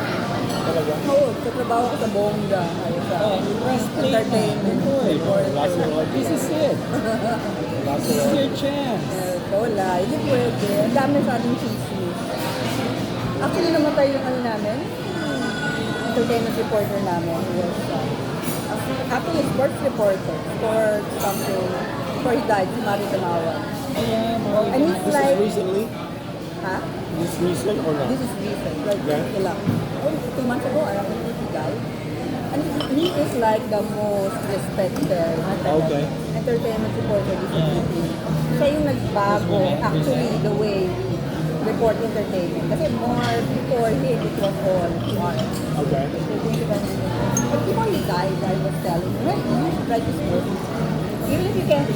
Talaga? Oo, katrabaho ko sa bongga. Ayun sa Oh, press play, man. entertainment. Boy, Last one. this is it. Last This is one. your chance. Wala, hindi pwede. Ang dami sa ating chismis. Actually, namatay yung ano namin. Entertainment reporter namin. He was actually sports reporter. Sports something. Before he died, si Mario Tamawan. Yeah, And he's This like, is recently? ha? This recent or not? This is recent. Like, Yeah. lang. 2 months ago, around he died. And he is like the most respected Okay. entertainment reporter this Philippines. Siya yung nagbago, actually, the way we report entertainment. Kasi more before him, it was all art. Okay. But before he died, I was telling him, hey, you should write this book. Even if you can't, you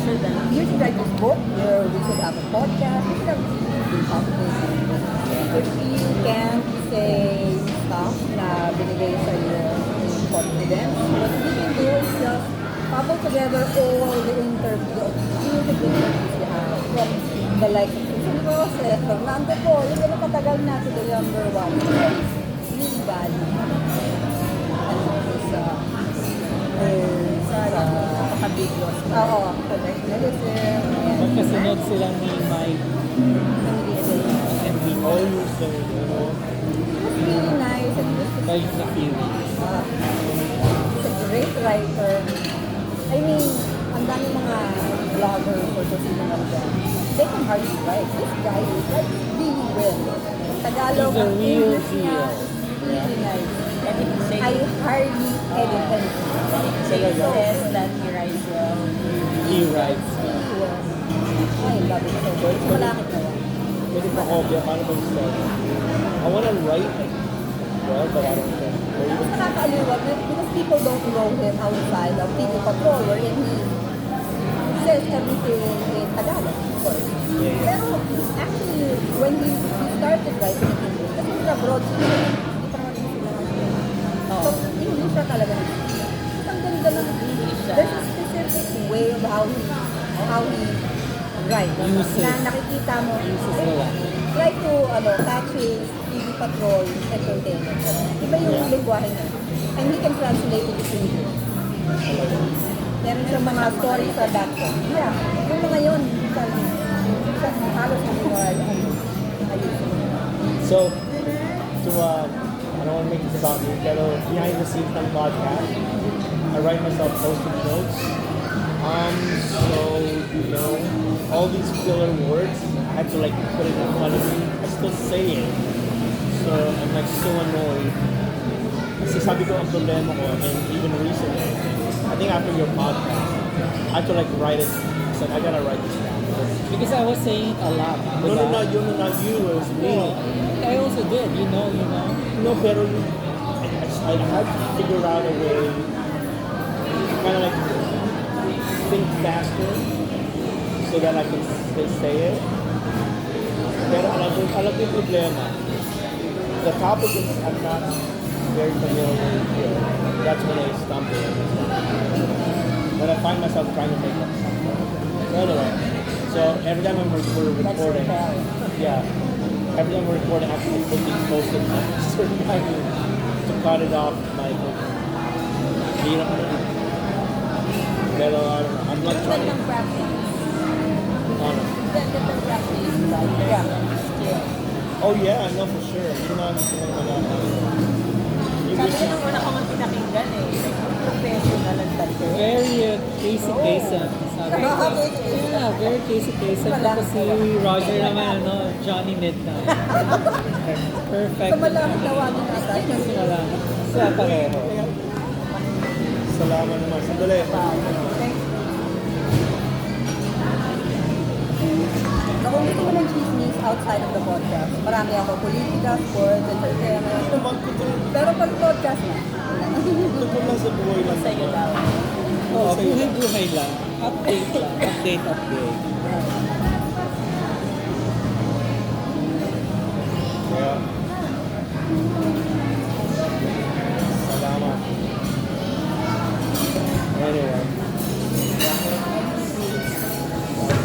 should write this book, we should have a podcast, we should have something. If you can't say stuff na binigay sa iyo in confidence, what you can do is just cobble together all the interviews you have from the likes of Susan Roses, Fernando Po, yung gano'ng katagal na to the younger one. Really bad. Napaka-bigos. Oo, professionalism. Magkasunod sila ni Mike and we All you say, you know? It was really nice and just Mike na Fury. he's a great writer. I mean, ang dami mga vloggers or kung sino man dyan. They can hardly write. This guy writes really well. Tagalog, He's a ang real English niya deal. is really nice. And he say, I hardly edit anything. he says that he writes well. He writes. I love it so much. Malakit na yan. Pwede pa kopya, paano ba gusto? I wanna write well, but I don't think. Mas nakakaaliwa because people don't know him outside of TV Patrol wherein he says everything in Tagalog, of course. Pero actually, when he started writing in English, kasi he's abroad siya, hindi pa naman sila So, English siya talaga. Ang ganda ng English siya. There's a specific way of how he writes. Uses. Na nakikita mo. Uses nila. Try to catch his TV Patrol entertainment. Iba yung lingwahe niya. And he can translate it to English. Meron siyang mga stories sa Dacko. Yeah, yung mga yun. Halos hindi mo ayusin. So, to, I don't want to make this about me, pero behind the scenes ng podcast, I write myself post-it notes. So, you know, all these filler words, I had to like put it in front of me. I still say it. So, I'm like so annoyed. Kasi sabi ko ang problema ko, and even recently, I think after your podcast, I had to like write it. I said, I gotta write this down. Because I was saying it a lot. No, diba? not you, it was me. No, I also did, you know. No, pero I had to figure out a way to kind of like think faster. So so that I can say it. Pero alam ko yung problema. The topic is I'm not very familiar with. That's when I stumble. When I find myself trying to make up something. So anyway, so every time we're recording, yeah, every time we're recording, I have to put these post-it notes to cut it off my book. You know, pero I don't know. I'm not trying to. practice. Ganda ng practice, right? Yeah. Oh yeah, I know for sure. Yun ang gusto ko naman. Yung Sabi gusto ko nung una ko man pinakinggan eh. Like, professional ang dating. Very Casey Kasem. Sabi ko. Yeah, very Casey Kasem. Tapos si Roger naman, ano, Johnny Midnight. Perfect. So malaki tawagin natin. Malaki. Sila pareho. Salamat naman. Sandali. So kung gusto ko ng chismis outside of the podcast, marami ako politika, sports, entertainment. Pero pag podcast na, Tungkol lang sa buhay lang. Sa'yo daw. Oo, buhay lang. Update lang. Update. Kaya, salamat. Anyway.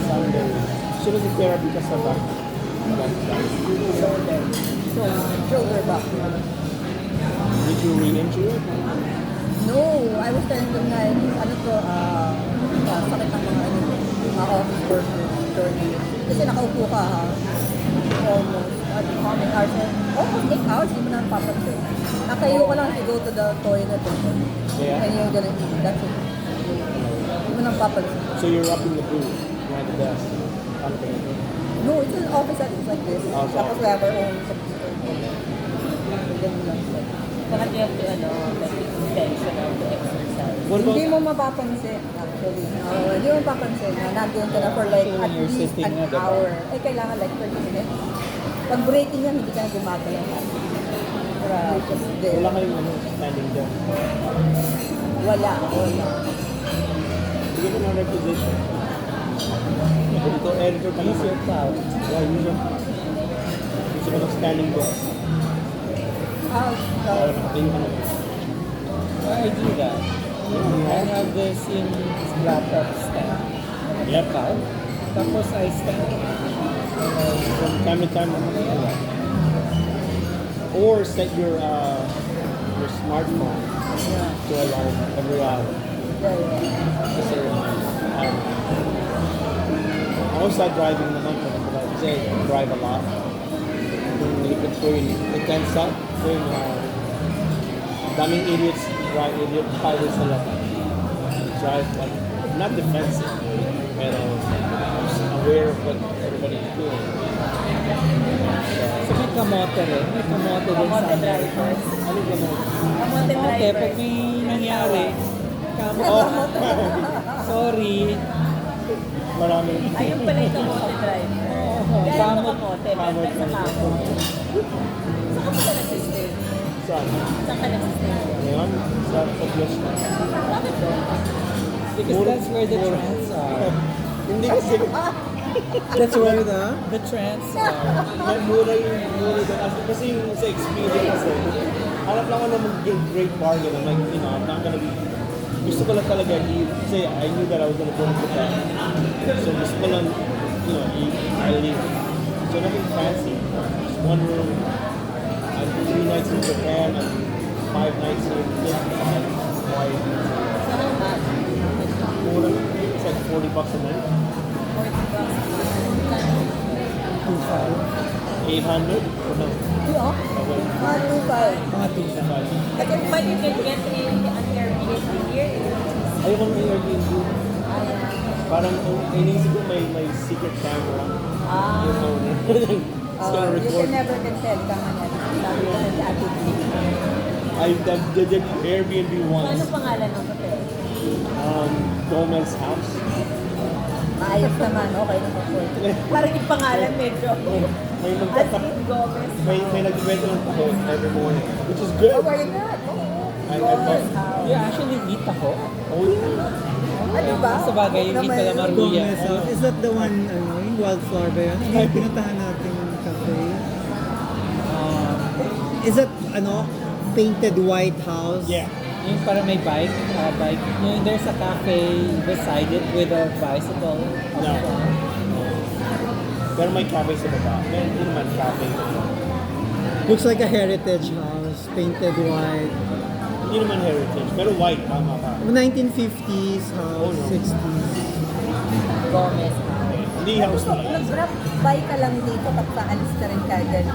Sunday. Should have therapy ka sa back. shoulder back. Did you re-injure it? No, I was telling them na, ano to, sakit ng mga office workers during, kasi nakaupo ka ha, almost, how many hours? Almost 8 hours, hindi mo na papansin. Nakayo ka lang to go to the toilet Yeah. and you're gonna eat, that's it. Hindi mo na papansin. So you're up in the booth behind the desk. Okay. No, it's an office that is like this. Oh, so- Tapos we have our own computer. Ganun lang sila. Baka you have to, like, intentional to exercise. What about Hindi mo mapapansin, actually. Hindi mo mapapansin na nandun ka na for like So when at you're least sitting an na, diba? hour. Eh, kailangan like 30 minutes. Pag breaking yan, hindi ka na gumagalaw. You're just there. wala kayong standing there? Wala. Sige mo na requisition. Ito, editor ka Use naman. your cloud. Yeah, usually. Gusto ko ng standing desk. Para makatayo ka naman. I do that. I have this in laptop stand. Yep. Cloud. Tapos I stand. From time to time, or set your smartphone to alarm every hour. Kasi, I always start driving naman kasi I drive a lot. Kung ipit ko yun, it can stop. Kung daming idiots drive highways na lang. Drive like, not defensive, pero just aware of what everybody's doing. So may kamote rin. May kamote din sa Kamote drivers. Ano yung ganon? Kamote Kamote, drivers. pag may nangyari, kamote. Oh, Sorry. marami. Ayun pala yung kamote driver. Gano'n Kamot. mo kamote? Member sa kamot. Saan ka pala nagsistay? Saan? Saan ka nagsistay? Ngayon, sa Paglos na. Bakit doon? Because that's where the trends are. Hindi kasi, That's where The trends are. mura doon. Kasi yung sa experience kasi, hanap lang ako na mag-great bargain. I'm like, I'm not gonna be, gusto ko lang talaga kasi I knew that I was gonna go to Japan. So gusto ko lang, I leave. So nothing fancy. Just one room, and 3 nights in Japan, and 5 nights in Hawaii. So how much? Mura, it's like $40 a night. 40 bucks. 800? Or no? Yeah. Okay. Mga tusa. But you can get an Airbnb here. Ayoko ng Airbnb. Parang inisip ko may secret camera. Yung owner. It's gonna You record. can never can tell ka nga natin. Sabi ko na sa ating I did Airbnb So, once. ano pangalan ng hotel? Gomez House. maayos naman. Okay naman po. Parang yung pangalan medyo. May As magtatap. in Gomez. May nagbibenta ng taho every morning. Which is good. Oh, why not? I Gomez bought, House. You actually eat ako? Oh, Ano ba? Sa bagay, yung eat pala maruya. Gomez, is that the one, yung wildflower ba yun? Ano yung pinuntahan natin cafe? Is that, painted white house? yeah. Yung para may bike. Yung there's a cafe beside it with a bicycle. No. Pero may cafe sa baba. Meron din naman cafe. Looks like a heritage house, painted white. Hindi naman heritage, pero white, tama ka. 1950s house, Oh, no. 60s. Gomez. Hindi house So, na yan. nag-drop by ka lang dito tapos aalis ka rin kagad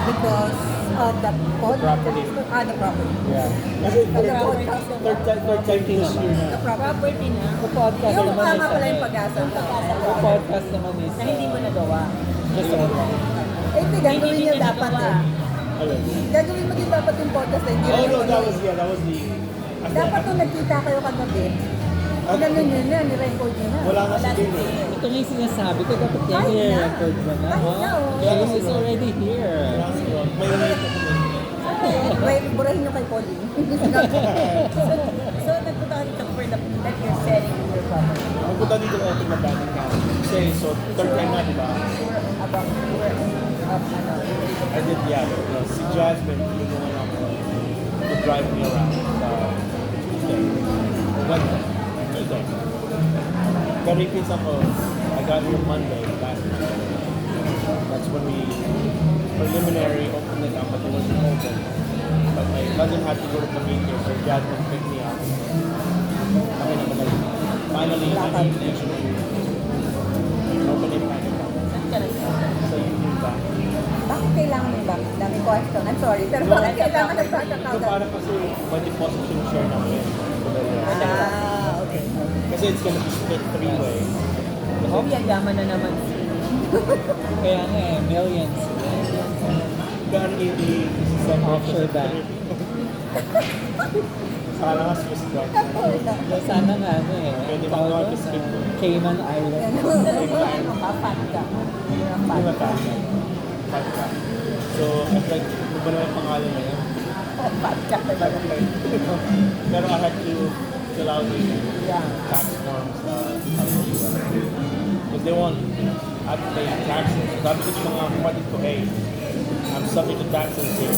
because of the Property. the property. Yeah. Kasi The podcast. third time this year na. The property. Property na. Podcast Yung naman tama pala yung pag-asa. podcast naman is Na hindi mo nagawa. just a Eh, ito, gagawin niya dapat eh. Alin? Gagawin mo din dapat yung podcast eh. Hindi Oh rin no, yung that ano was, eh. yeah, that was the... Dapat nung nagkita kayo kagabi, ganun yun na, ni-record nyo na. Wala nga si Jim eh. Ito nga yung sinasabi ko, dapat yan Kahit na. i-record mo na. Kahit na, oh. James is already here. Wala nga si Ron. May ulit ako din. Wait, burahin nyo kay Pauline. So, nagpunta ka dito for the that you're selling your property. Magpunta dito ako tingnan ka. Kasi, so, third time na, di ba? About your I did, yeah. Si Jasmine, yung naman ako to drive me around sa Tuesday. Wednesday. Tuesday. Pero yung pinsan ko, I got here Monday last week. That's when we preliminary opened it up, but it wasn't open. But my cousin had to go to Cavite, so Jasmine picked me up. Kami naman like, finally, my invitation to open it back up. Saan ka nagpunta? So you ba? Bakit kailangan ng bank? Dami question. I'm sorry, pero bakit kailangan ng bank So account? para kasi by deposit yung share namin. So Okay. kasi it's gonna be split three-way. Oh, yayaman na naman si... Kaya nga eh, millions. Gano'n yung Offshore bank. Sana nga Swiss bank. Sana nga ano eh. Pwede tawag mag- doon sa Cayman Island. Fat ka. Hindi ba kaya? Pagka. So, I like, ano ba naman pangalan na yan? Fat ka. Pero I had to fill out the tax forms because they want I have to pay taxes. So sabi ko sa mga kapatid ko, hey, I'm subject to taxes here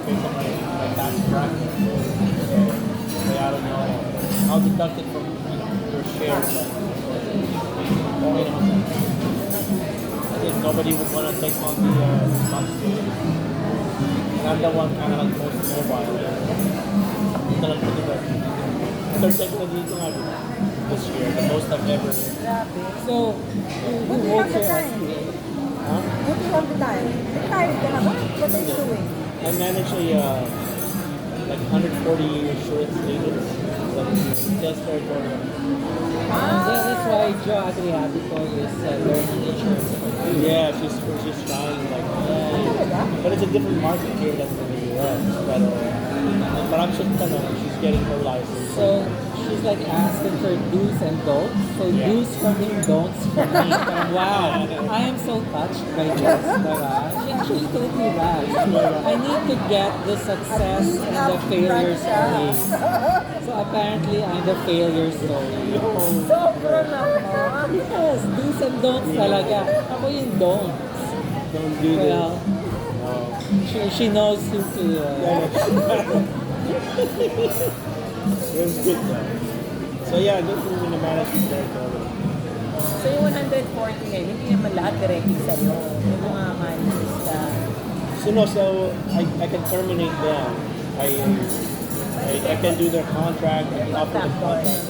based on my tax bracket. So, I don't know. I'll deduct it from your share. But, okay naman. I think nobody would want to take on the responsibility. And I'm the one kind of like most mobile. Ito lang ko diba? Third time na dito nga diba? This year, the most I've ever. So, who What do you have works the here time? at Huh? What do you have the time? Retired ka na ba? What are you doing? I manage a like 140 insurance agents. So just territory. That's why Joe actually had to call this learning insurance. Yeah, she's trying like. But it's a different market here than in the US. Pero parang siyang tanong, she's getting her license. So, she's like asking for do's and don'ts. So, Yeah. do's from him, don'ts from me. Parang, wow, I am so touched by this. Diba? She actually told me that. I need to get the success and the failure story. So, apparently, I'm the failure story. Sobra naman. Yes, do's and don'ts talaga. Ako yung don'ts. Don't do this. Well, she knows who to... It was good though. So yeah, good to manage the territory. So yung 140 ngayon, hindi naman lahat directly sa'yo. Yung mga managers ka. So I can terminate them. I can do their contract. I can offer them contract.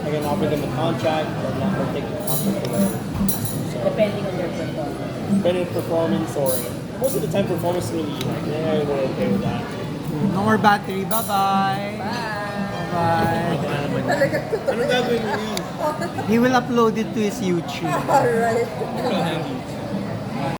I can offer them a contract or not or take the contract away. So Depending on their performance. depending on performance or most of the time performance really yeah, we're okay with that. No more battery. Bye-bye. Bye. Talagang totoo. Ano gagawin mo yun? He will upload it to his YouTube. Alright.